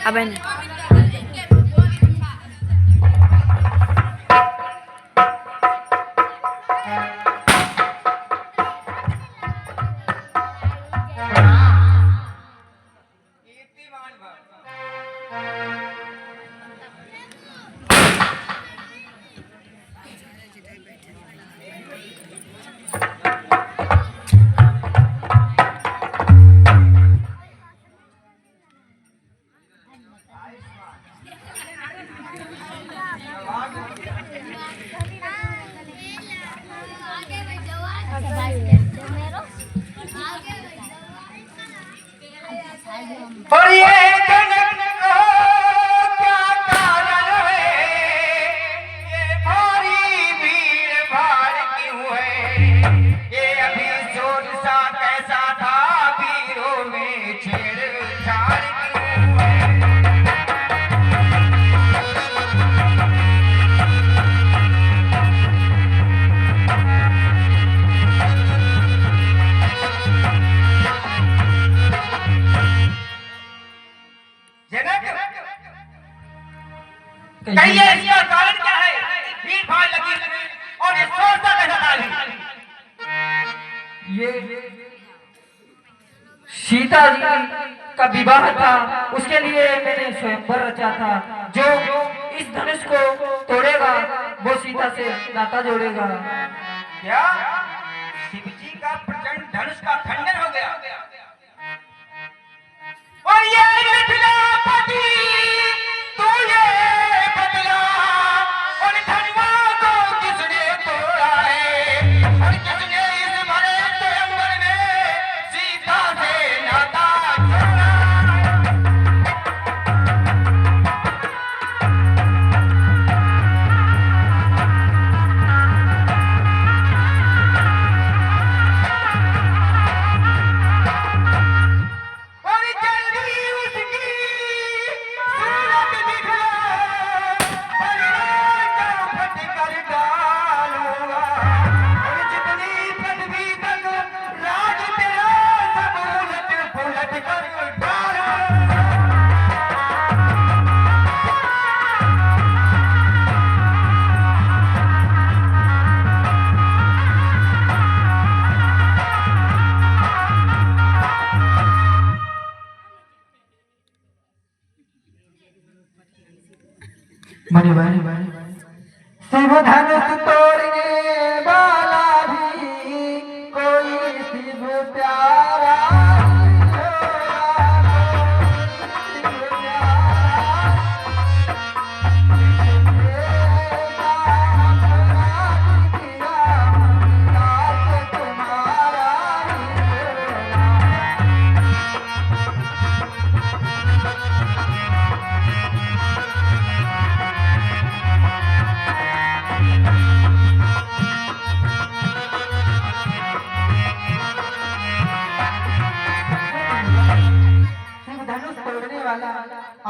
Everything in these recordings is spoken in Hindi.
अबे और ये जनक को क्या कारण है, ये भारी भीड़ भाड़ क्यों है, ये अभी शोर सा कैसा था, वीरों में छेड़छाड़ क्यों है। कहिए इसका कारण क्या है, भीड़ भाड़ लगी और ये शोर सा कैसा था। ये सीता जी का विवाह था, उसके लिए मैंने स्वयंवर रचा था। जो इस धनुष को तोड़ेगा वो सीता से नाता जोड़ेगा। क्या शिव जी का प्रचंड धनुष का खंडन हो गया और ये मिथिलापति तू ये बदला, और धनवा को किसने तोड़ा है, और किसने इस भरे स्वयंवर में सीता से नाता जोड़ा। और जल्दी उसकी सूरत दिखला, और राजा फट कर डालूंगा, और जितनी पृथ्वी तक राज तेरा सब उलट पुलट कर डालूंगा। मणि शिव धनुष तोड़ने वाला भी कोई शिव प्यारा नहीं होगा, कोई शिव प्यारा। तुम्हारा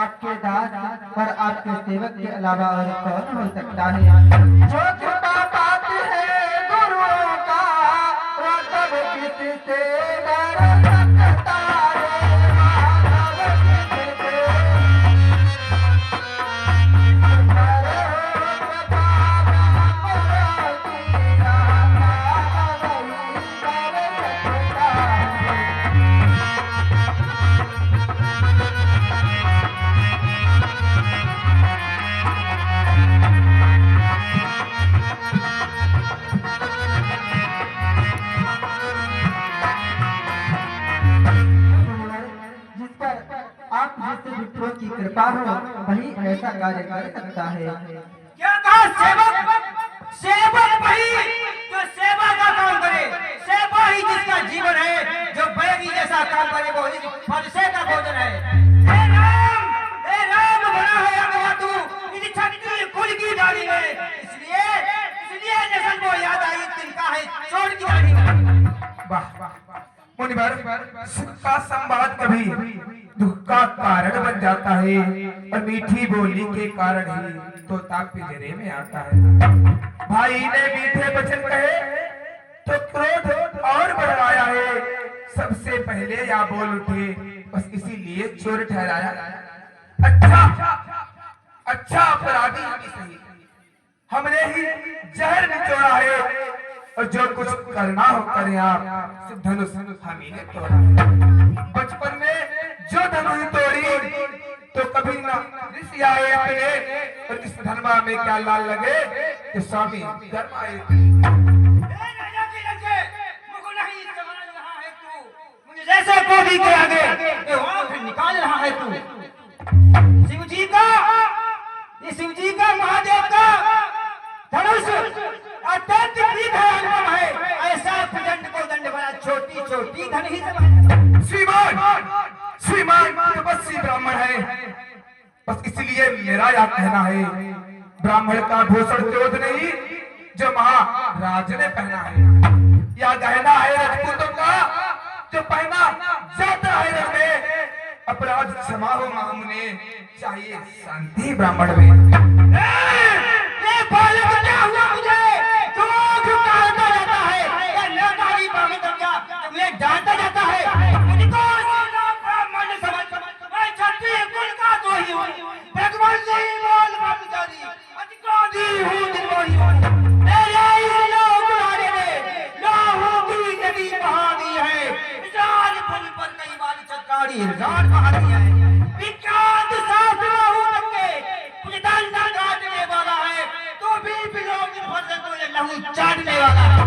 आपके दास और आपके सेवक के अलावा और कौन हो सकता है। जो छोटा बात है गुरुओं का, वो सब किससे डर सकता है, माधव किससे मित्रों की कृपा हो वही ऐसा कार्य कर सकता है। क्या कहा सेवक, सेवक वही जो सेवा का काम करे, सेवा ही जिसका जीवन है, जो बैरी जैसा काम करे वो इस फलसे का भोजन है। हे राम बना है अगवा तू इस क्षत्रिय कुल की डाली में, इसलिए नस्ल को याद आई तिनका है चोर की डाली में। वाह मुनिवर, सुख का संवाद कभी दुख का कारण बन जाता है और मीठी बोली के कारण ही तोता पिंजरे में आता है। भाई ने मीठे वचन कहे तो क्रोध और बढ़ाया है। सबसे पहले या बोल उठे बस इसीलिए चोर ठहराया। अच्छा अपराधी ही सही, हमने ही जहर निचोड़ा है और जो कुछ करना हो करें आप, धनुष हम ही ने तोड़ा। बचपन में जो धनुष तोड़ी तो कभी ना ऋषि आए अपने, और इस धर्मा में क्या लाल लगे तो स्वामी धर्म आए। जैसे कोई के आगे निकाल रहा है तू। शिव जी का, ये शिव जी का, महादेव का धनुष अत्यंत अनुपम है। ऐसा प्रचंड को दंड बना छोटी छोटी धन ही समझ। श्रीमान तपस्वी ब्राह्मण है, बस इसलिए मेरा यह कहना है, ब्राह्मण का भूषण क्रोध नहीं जो महाराज ने पहना है, या गहना है राजपूतों का जो पहना जाता है रण में। अपराध क्षमा हो मामूने, चाहिए शांति ब्राह्मण में। ये बालक क्या हुआ मुझे? जो डांटा जाता है या लड़ाई पावे तब क्या तुम्हें डांटा जाता है? मुझको ब्राह्मण समझ, मैं क्षत्रिय कुल का तो ही हूँ, भगवान से ही बोल ब्रह्मचारी अधिकारी हूँ निर्मोही हूँ। मेरे इस लोक राजे ने लोगों की नदी बहा दी है, राज पुल पर कई बार चक्कारी राज बहा दी है। विख्यात शास्त्र हूँ के पुलिदान काटने वाला है, तो भी बिलोंग भर से तो ये लहू चाटने वाला है।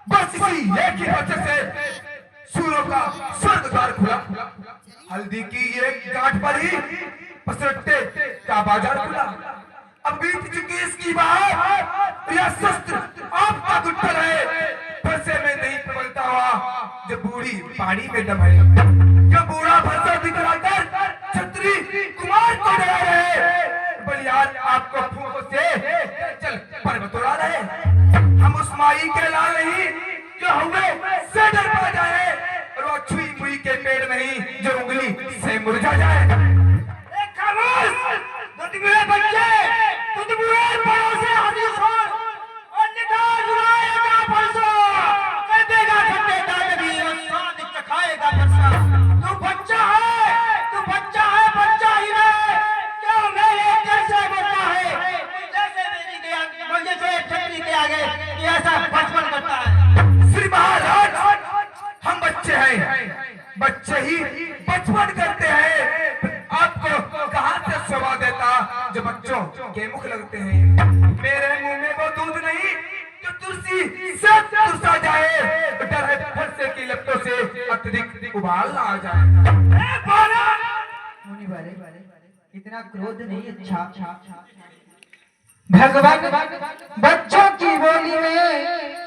बस इसी एक ही वजह से सूरों का स्वर्ग द्वार खुला, हल्दी की एक गांठ पर ही पसरट्टे का बाजार खुला। अब बीत चुकी इसकी बात, यह शस्त्र आपका गुट्ठल है, फंसे में नहीं पलता हुआ जो बूढ़ी पानी में दम है, जो बूढ़ा फंसा दिखलाकर छत्री कुमार को डरा रहे, बलियार आपको फूंकों से चल पर्वत उड़ा रहे। हम उस माई के लाल नहीं जो हुए से डर पा जाए, और वो छुई मुई के पेड़ नहीं जो उंगली से मुरझा जाए। खामोश बच्चे, बुरे पड़ों से हाथी छोड़ और निकाल उड़ाएगा परसों, कर देगा ठंडे दादरी और स्वाद चखाएगा परसा। तू बच्चा है बच्चा ही है, क्यों मेरे जैसे बोलता है, जैसे मेरी के मुझे से छतरी के आगे ऐसा बचपन करता है। श्री महाराज, हम बच्चे हैं, बच्चे ही बचपन करते हैं। आपको कहां से शोभा देता जो बच्चों के मुख लगते हैं? मेरे मुंह में वो दूध नहीं जो तुलसी से तुरसा जाए, डर है फरसे की लपटों से अत्यधिक उबाल ना आ जाए। मुनि वाले इतना क्रोध नहीं अच्छा। भगवान बच्चों की बोली में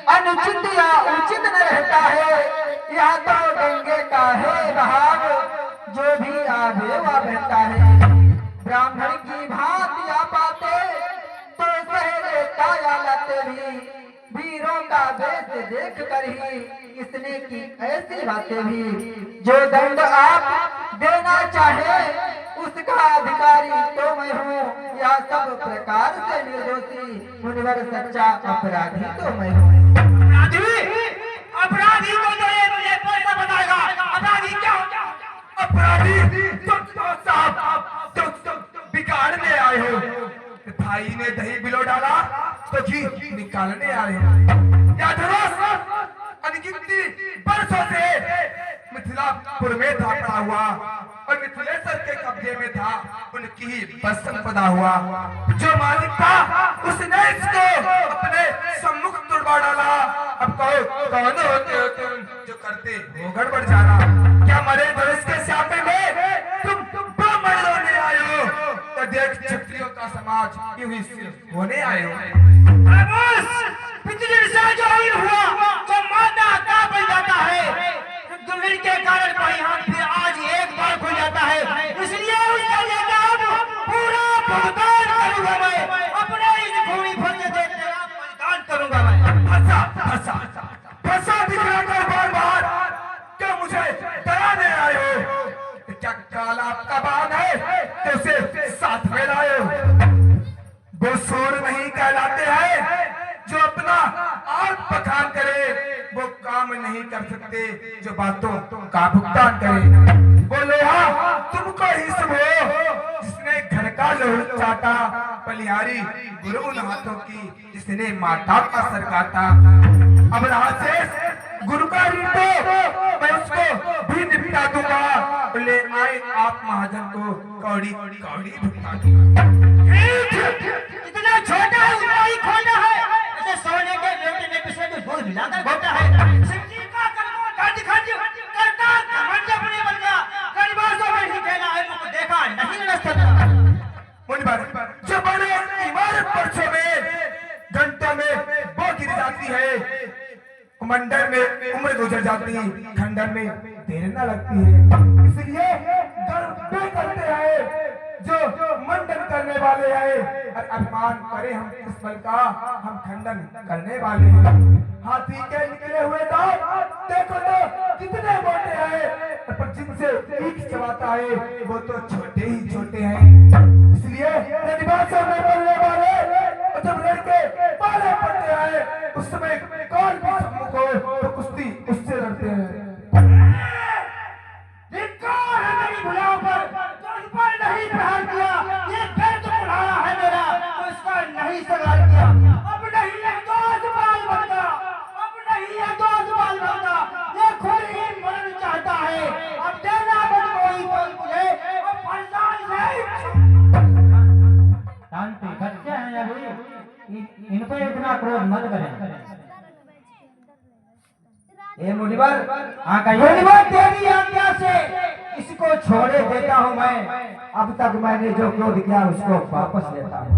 अनुचित या उचित न रहता है, या तो गंगे का है बहाव, जो भी आवे वह बहता है। ब्राह्मण की भांति या पाते तो सह लेता या लाते भी, वीरों का वेश देख कर ही इसने की ऐसी बातें भी। जो दंड आप देना चाहे उसका अधिकारी तो मैं हूँ, या सब प्रकार से निर्दोषी मुनिवर सच्चा अपराधी तो मैं हूँ। अपराधी को तो ये मुझे पैसा बताएगा, अपराधी क्या होता? अपराधी तो साहब बिगाड़ने आए हो, भाई ने दही बिलो डाला तो घी निकालने आए हो। या अनगिनती बरसों से मिथिलापुर में था पड़ा हुआ, और मिथिलेश्वर के कब्जे में था उनकी ही बस संपदा हुआ। जो मालिक था उसने इसको अपने सम्मुख तुड़वा डाला। अब कहो कौन होते हो तुम जो करते हो गड़बड़ जाना? क्या मरे धनुष के स्यापे में तुम ब्राह्मण होने आए हो, तो देख क्षत्रियों का समाज यूं ही सिर्फ होने आए हो। पिछले से जो हुआ तो माना का बन जाता है, दुर्वीर के कारण कोई हाथ फिर आज एक बार खुल जाता है, इसलिए उसका लेकर पूरा भुगतान करूंगा मैं, अपने इस भूमि पर से तेरा बलिदान करूंगा मैं। फंसा दिखलाकर बार बार क्या मुझे डराने आए हो? क्या काल आपका बाण है तो उसे साथ में लाए हो? वो सूर नहीं कहलाते हैं जो अपना आग पखान करे, वो काम नहीं कर सकते जो बातों का भुगतान करे। बोलो हाँ तुमको ही सब हो जिसने घर का लोह चाटा, बलिहारी गुरु उन हाथों की जिसने माता का सर काटा। अब रहा शेष गुरु का ऋण तो मैं उसको भी निपटा दूंगा। ले आए आप महाजन को कौड़ी कौड़ी भुगता दूंगा। इतना छोटा है उतना ही खोना है, ऐसे सोने के लोटे में पिसे में दूध मिलाकर घोटा है। शिवजी का कलमा खंड खंड करता घमंड अपने बन गया, गरीबों में ही कहना है मुझको देखा नहीं रस्ता। जो बड़े इमारत परसों में घंटों में वो गिर जाती है, मंडल में उम्र गुजर जाती है, खंडन में देर न लगती है। इसलिए गर्व करते हैं जो मंडन करने वाले हैं, और अभिमान करे हम इस बल का हम खंडन करने वाले हैं। हाथी के निकले हुए दांत देखो तो कितने मोटे हैं, पर जिनसे ईख चबाता है वो तो छोटे ही छोटे हैं। इसलिए निवासों में बोलने वाले और जब लड़के पाले पड़ते हैं उस समय कौन भी सम्मुख हो तो कुश्ती उससे लड़ते हैं। धिक्कार है मेरी भुलाओं पर, जो उस पर नहीं प्रहार किया, ये दर्द बढ़ाया है मेरा, तो इसका नहीं सगार किया। अब नहीं है दोस्त बाल बनता, अब नहीं है दोस्त बाल बनता, ये खुद ही मरण चाहता है। अब देना मत कोई फल मुझे, और फलदान से शांति बच्चे हैं अभी, इन पे इतना क्रोध मत करें। ए मुनिवर, हाँ कहिए। मुनिवर तेरी आज्ञा से इसको छोड़े देता हूँ मैं। अब तक मैंने जो क्रोध किया उसको वापस लेता हूँ।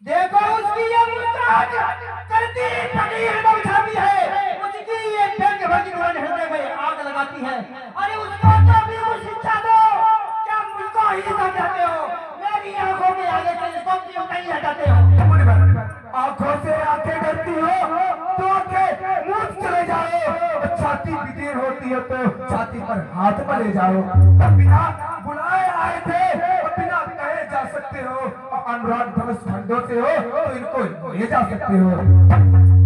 देखो उसकी ये मुस्कान करती फकीर मौसमी है, उसकी ये व्यंग भंगी हृदय में आग लगाती है। अरे उसको तो भी कुछ शिक्षा दो, क्या मुझको ही समझाते हो? मेरी आंखों के आगे से इसको क्यों नहीं हटाते हो? आंखों से आंखें डरती हो तो आंखें मुंह चले जाओ, छाती बिदेर होती है तो छाती पर हाथ मले जाओ। बिना बुलाए आए थे और बिना कहे जा सकते हो, और अनुराग धनुष खंडों से हो तो इनको ले जा सकते हो।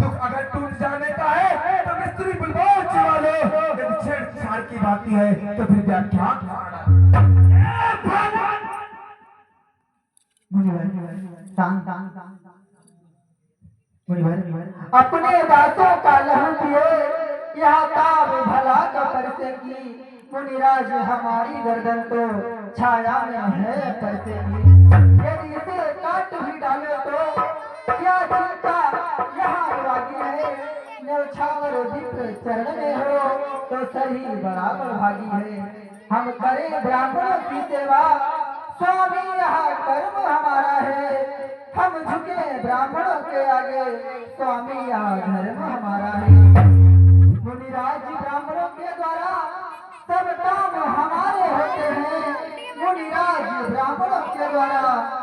दुख अगर टूट जाने का है तो मिस्त्री बुलबुल चिवा लो, यदि छेड़छाड़ की बात है तो फिर व्याख्यान अपने दांतों का लहू पिए यहाँ ताब भला का परसे की, मुनिराज हमारी गर्दन तो छाया में है परसे की। यदि इसे काट भी डाले तो क्या चिंता यहाँ अनुरागी है, न्यौछावर विप्र चरण में हो तो सही बराबर भागी है। हम करें ब्राह्मणों की सेवा, स्वामी यहाँ कर्म हमारा है। हम झुके ब्राह्मणों के आगे, स्वामी यहाँ धर्म हमारा है। मुनिराज ब्राह्मणों के द्वारा सब काम हमारे होते हैं, मुनिराज ब्राह्मणों के द्वारा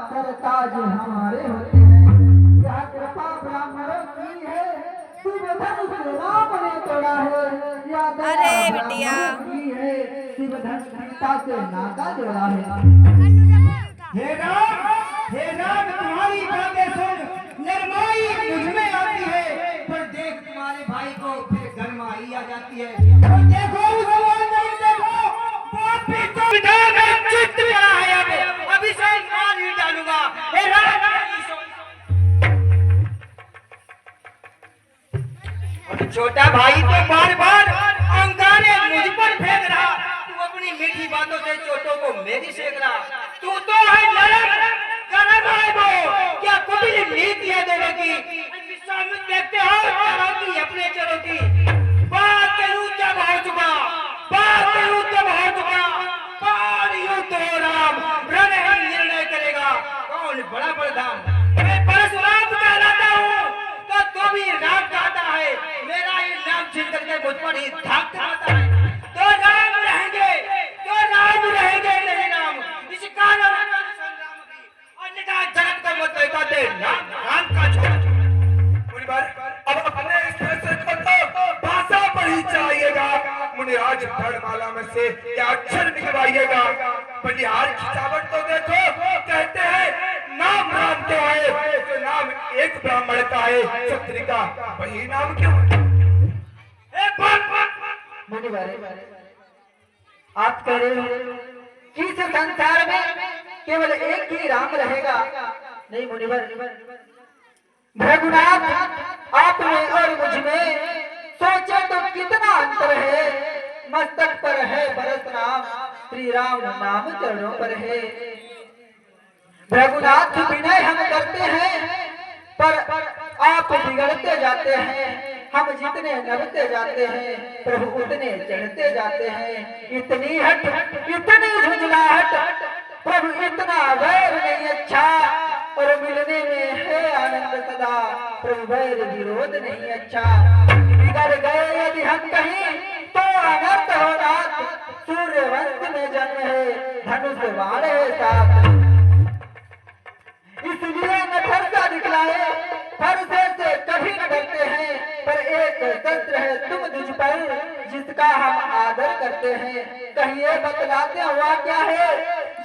सब काज हमारे होते हैं। यह कृपा ब्राह्मणों की है, शुभ धनुष राम ने तोड़ा है। यह दया ब्राह्मणों की है, शिव धनुष सीता से नाता जोड़ा है। हे राम तुम्हारी बातें सुन नरमाई मुझ में आती है, पर देख तुम्हारे भाई को फिर गरमाई आ जाती है। और देखो नहीं देखो पापी तो विधान में चित्त पड़ा है, अब इसे मार ही डालूंगा। हे राम छोटा भाई तो बार बार अंगारे मुझ पर फेंक रहा, तू अपनी मीठी बातों से चोटों को मेरी सेक रहा। तू तो है नरक गरम है वो, क्या कुटिल नीतियां दोनों की विश्वामित्र देखते हो चरों की अपने चरों की। बात करूं जब हो चुका, बात करूं जब हो चुका, पार यूं तो राम रण ही निर्णय करेगा कौन बड़ा बलधाम। मैं परशुराम कहलाता हूँ तो भी राम कहता है, मेरा ये नाम छीन करके मुझ पर ही धाक खाता है। तो राम रहेंगे, तो राम रहेंगे, नहीं राम इस कारण संग्राम की अन्यथा जगत का मत कहते राम का छोड़। अब अपने इस फैसले को तो भाषा पर ही चाहिएगा। मुनिराज धड़माला में से क्या अक्षर निकलवाइएगा। बलिहार की चावट तो देखो, कहते हैं नाम राम तो है, तो नाम एक ब्राह्मण का है क्षत्रिय का, वही नाम क्यों? मुनिवर, आप कह रहे हो कि इस संसार में केवल एक ही राम रहेगा? नहीं मुनिवर, भृगुनाथ आप में और मुझ में सोचे तो कितना अंतर है। मस्तक पर है परशुराम, श्री राम नाम चरणों पर है। भृगुनाथ विनय हम करते हैं, पर आप बिगड़ते जाते हैं। हम जितने नबते जाते हैं, प्रभु उतने चढ़ते जाते हैं। इतनी हट, इतनी झुंझलाहट, प्रभु इतना वैर नहीं अच्छा, और मिलने में है आनंद सदा, प्रभु वैर विरोध नहीं अच्छा। बिगड़ गए यदि हम कहीं तो अनर्थ हो रात, सूर्यवंश में जन्म है, धनुष बाण है साथ। इसलिए न फरसा दिखलाए, फरसे से कभी न डरते हैं, पर एक शस्त्र है तुम तुझ पर, जिसका हम आदर करते हैं। कहिए बतलाते हुआ क्या है,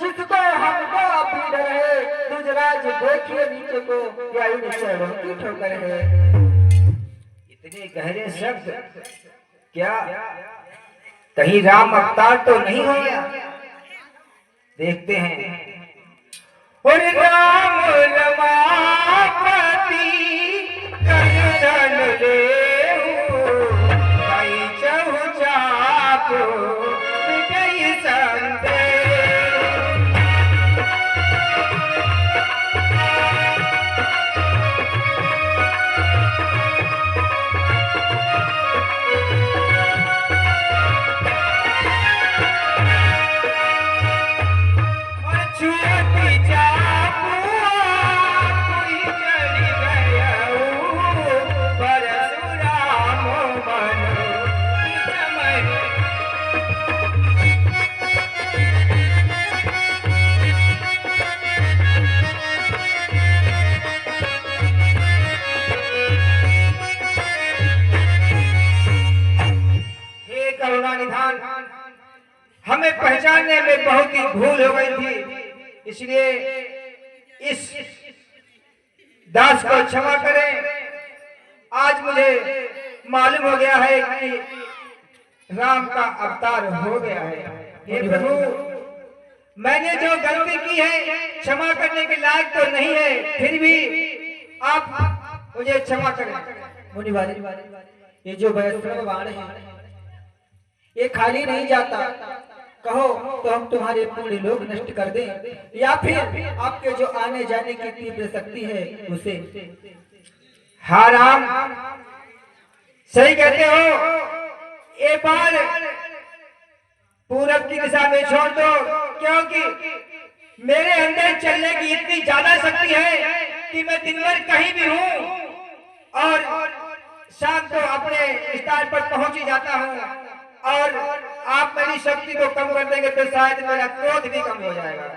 जिसको हमको अब भी डर है। दुजराज देखिए नीचे को, या इन चरणों की ठोकर है। इतने गहरे शब्द, क्या कहीं राम अवतार तो नहीं हो गया? देखते हैं। और राम रमापति कंचन लेहु, कई चहु चापु मिटई संदेह। हमें पहचानने में बहुत ही भूल हो गई थी, इसलिए इस दास को क्षमा करें। आज मुझे मालूम हो गया है कि राम का अवतार हो गया है। हे प्रभु, मैंने जो गलती की है क्षमा करने के लायक तो नहीं है, फिर भी आप मुझे क्षमा करें। मुनिवारी, ये जो वैष्णव बाण है ये खाली नहीं जाता। कहो तो हम तुम्हारे पूरे लोग नष्ट कर दें, या फिर आपके जो आने जाने की तीव्र शक्ति है उसे। हाँ राम, सही कहते हो। एक बार पूरब की दिशा में छोड़ दो, क्योंकि मेरे अंदर चलने की इतनी ज्यादा शक्ति है कि मैं दिन भर कहीं भी हूँ और शाम को अपने स्थान पर पहुंच ही जाता हूँ। और आप मेरी शक्ति को कम कर देंगे तो शायद मेरा क्रोध भी कम हो जाएगा।